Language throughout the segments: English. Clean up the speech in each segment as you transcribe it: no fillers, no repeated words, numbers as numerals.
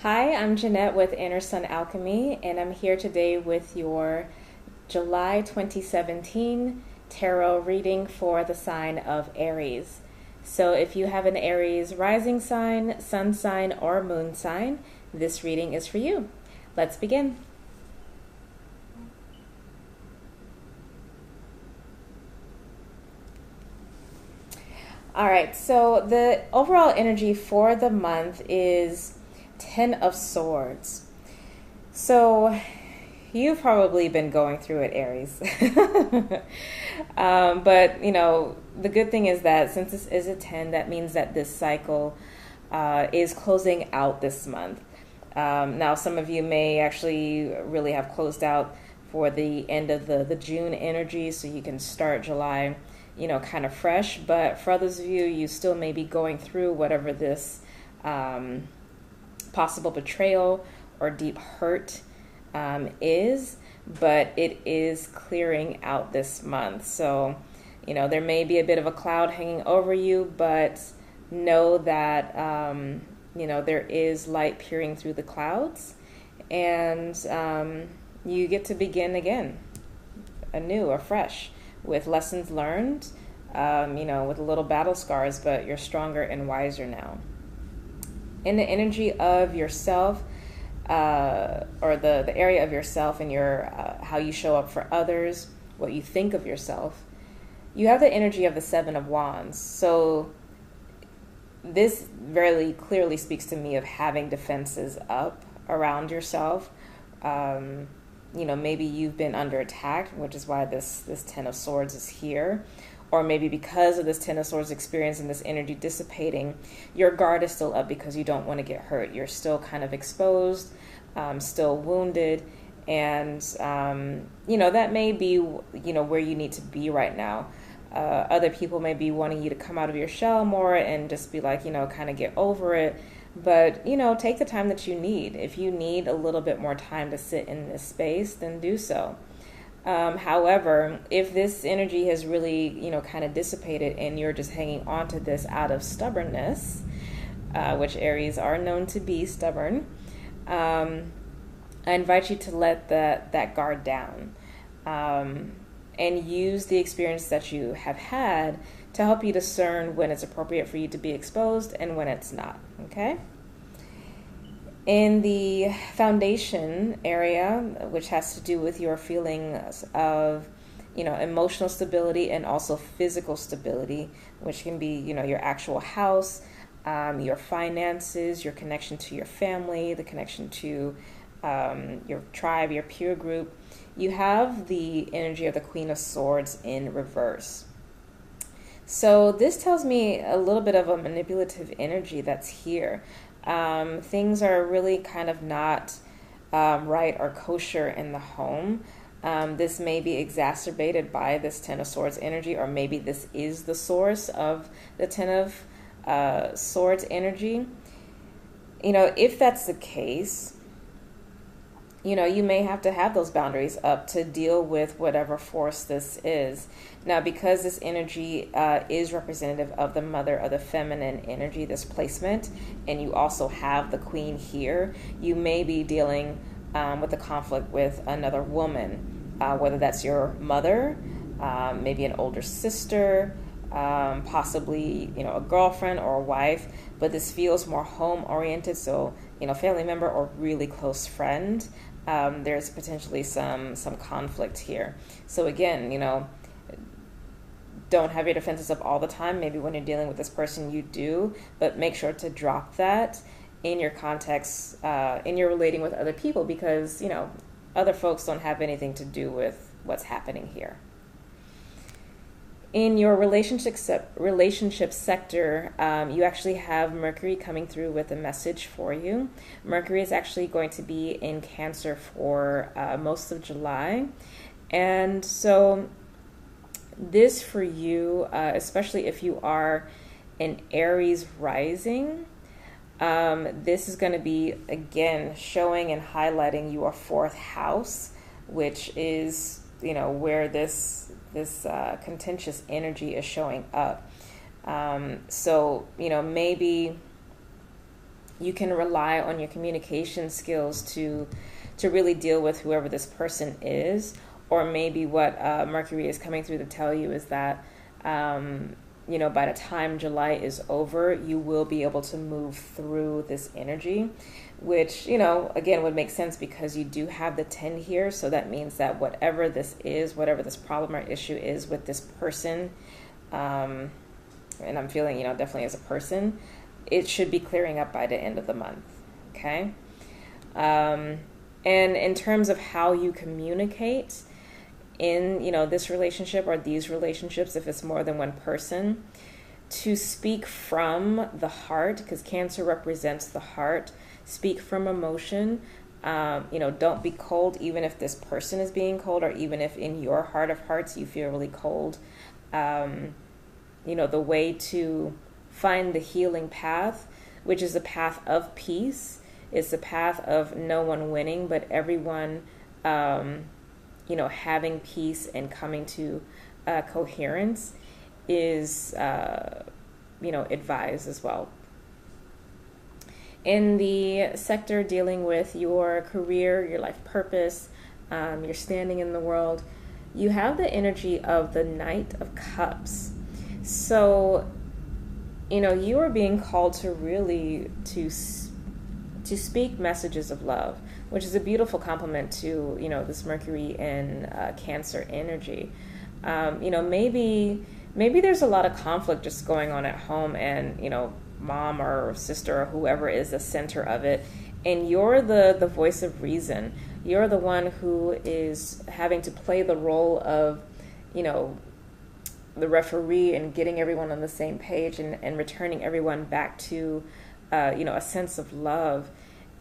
Hi, I'm Jeanette with Inner Sun Alchemy, and I'm here today with your July 2017 tarot reading for the sign of Aries. So if you have an Aries rising sign, sun sign, or moon sign, this reading is for you. Let's begin. All right, so the overall energy for the month is Ten of Swords. So you've probably been going through it, Aries. But, the good thing is that since this is a 10, that means that this cycle is closing out this month. Now, some of you may actually really have closed out for the end of the June energy, so you can start July, kind of fresh. But for others of you, you still may be going through whatever this possible betrayal or deep hurt is, but it is clearing out this month. So, there may be a bit of a cloud hanging over you, but know that, there is light peering through the clouds, and you get to begin again, anew, afresh, with lessons learned, with a little battle scars, but you're stronger and wiser now. In the energy of yourself, or the area of yourself and your how you show up for others, what you think of yourself, you have the energy of the Seven of Wands. So this very clearly speaks to me of having defenses up around yourself. Maybe you've been under attack, which is why this Ten of Swords is here. Or maybe because of this Ten of Swords experience and this energy dissipating, your guard is still up because you don't want to get hurt. You're still kind of exposed, still wounded, and that may be where you need to be right now. Other people may be wanting you to come out of your shell more and just be like, kind of get over it. But, take the time that you need. If you need a little bit more time to sit in this space, then do so. However, if this energy has really, kind of dissipated and you're just hanging on to this out of stubbornness, which Aries are known to be stubborn, I invite you to let that guard down and use the experience that you have had to help you discern when it's appropriate for you to be exposed and when it's not, okay? In the foundation area, which has to do with your feelings of, emotional stability and also physical stability, which can be, your actual house, your finances, your connection to your family, the connection to your tribe, your peer group, you have the energy of the Queen of Swords in reverse. So this tells me a little bit of a manipulative energy that's here. Things are really kind of not right or kosher in the home. This may be exacerbated by this Ten of Swords energy, or maybe this is the source of the Ten of Swords energy. If that's the case, you may have to have those boundaries up to deal with whatever force this is. Now, because this energy is representative of the mother of the feminine energy, this placement, and you also have the queen here, you may be dealing with a conflict with another woman, whether that's your mother, maybe an older sister, possibly, a girlfriend or a wife, but this feels more home-oriented, so, family member or really close friend. There's potentially some conflict here. So again, don't have your defenses up all the time. Maybe when you're dealing with this person you do, but make sure to drop that in your context, in your relating with other people, because, other folks don't have anything to do with what's happening here. In your relationship sector, you actually have Mercury coming through with a message for you. Mercury is actually going to be in Cancer for most of July. And so this for you, especially if you are an Aries rising, this is going to be, again, showing and highlighting your fourth house, which is, where this contentious energy is showing up. So, maybe you can rely on your communication skills to really deal with whoever this person is. Or maybe what Mercury is coming through to tell you is that, you know, by the time July is over, you will be able to move through this energy, which, you know, again, would make sense because you do have the 10 here. So that means that whatever this is, whatever this problem or issue is with this person, and I'm feeling, you know, definitely as a person, it should be clearing up by the end of the month. Okay. And in terms of how you communicate in, you know, this relationship or these relationships, if it's more than one person, to speak from the heart, because Cancer represents the heart. Speak from emotion. You know, don't be cold, even if this person is being cold, or even if in your heart of hearts you feel really cold. You know, the way to find the healing path, which is a path of peace, is the path of no one winning, but everyone, you know, having peace and coming to coherence is, you know, advised as well. In the sector dealing with your career, your life purpose, your standing in the world, you have the energy of the Knight of Cups. So, you know, you are being called to really to speak messages of love, which is a beautiful complement to, you know, this Mercury and Cancer energy. You know, maybe there's a lot of conflict just going on at home, and, you know, mom or sister or whoever is the center of it, and you're the voice of reason. You're the one who is having to play the role of, you know, the referee and getting everyone on the same page and returning everyone back to, you know, a sense of love.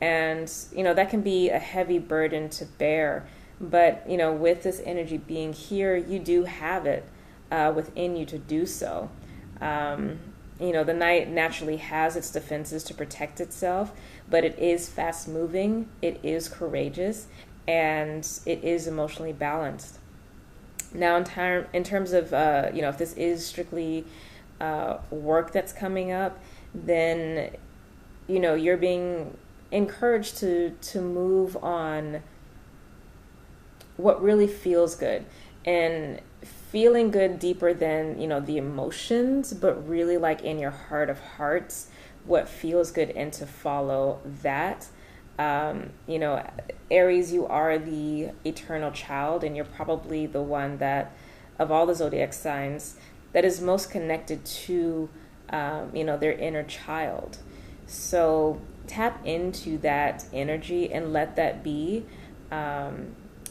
And, you know, that can be a heavy burden to bear. But, you know, with this energy being here, you do have it within you to do so. You know, the Knight naturally has its defenses to protect itself, but it is fast moving, it is courageous, and it is emotionally balanced. Now, in terms of, you know, if this is strictly work that's coming up, then, you know, you're being encouraged to move on what really feels good, and feeling good deeper than, you know, the emotions, but really like in your heart of hearts, what feels good, and to follow that. You know, Aries, you are the eternal child, and you're probably the one that, of all the zodiac signs, that is most connected to, you know, their inner child. So tap into that energy and let that be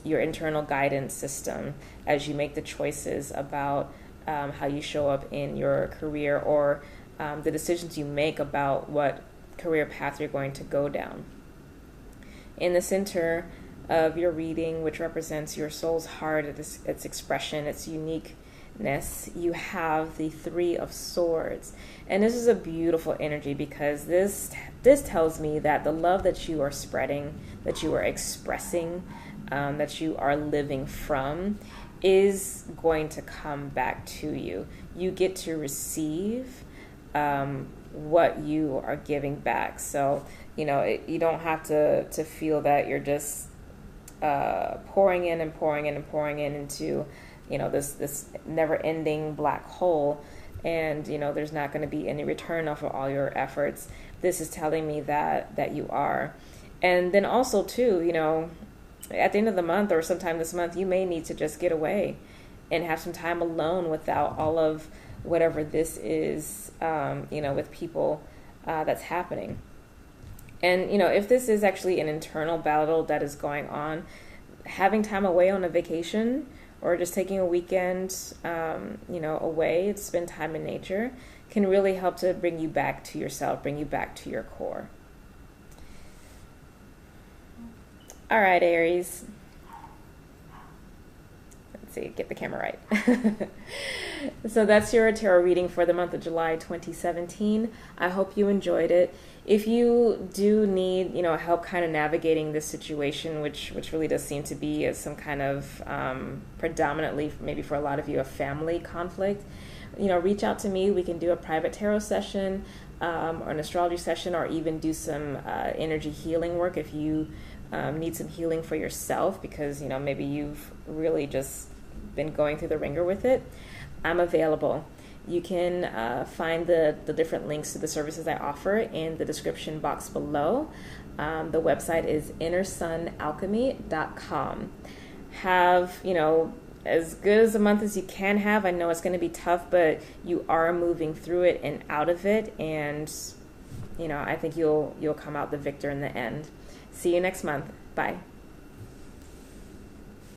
your internal guidance system as you make the choices about how you show up in your career, or the decisions you make about what career path you're going to go down. In the center of your reading, which represents your soul's heart, its expression, its uniqueness, you have the Three of Swords. And this is a beautiful energy, because this tells me that the love that you are spreading, that you are expressing, that you are living from, is going to come back to you. You get to receive what you are giving back. So, you know, you don't have to feel that you're just pouring in and pouring in and pouring in into, you know, this never-ending black hole, and, you know, there's not going to be any return off of all your efforts. This is telling me that you are. And then also, too, you know, at the end of the month or sometime this month, you may need to just get away and have some time alone without all of whatever this is, you know, with people that's happening. And, you know, if this is actually an internal battle that is going on, having time away on a vacation or just taking a weekend, you know, away to spend time in nature can really help to bring you back to yourself, bring you back to your core. All right, Aries. Let's see, get the camera right. So that's your tarot reading for the month of July 2017. I hope you enjoyed it. If you do need, you know, help kind of navigating this situation, which really does seem to be as some kind of predominantly, maybe for a lot of you, a family conflict, you know, reach out to me. We can do a private tarot session. or an astrology session, or even do some energy healing work if you need some healing for yourself, because maybe you've really just been going through the ringer with it, I'm available. You can find the different links to the services I offer in the description box below. The website is innersunalchemy.com. Have, as good as a month as you can have. I know it's going to be tough, but you are moving through it and out of it. And, I think you'll come out the victor in the end. See you next month. Bye.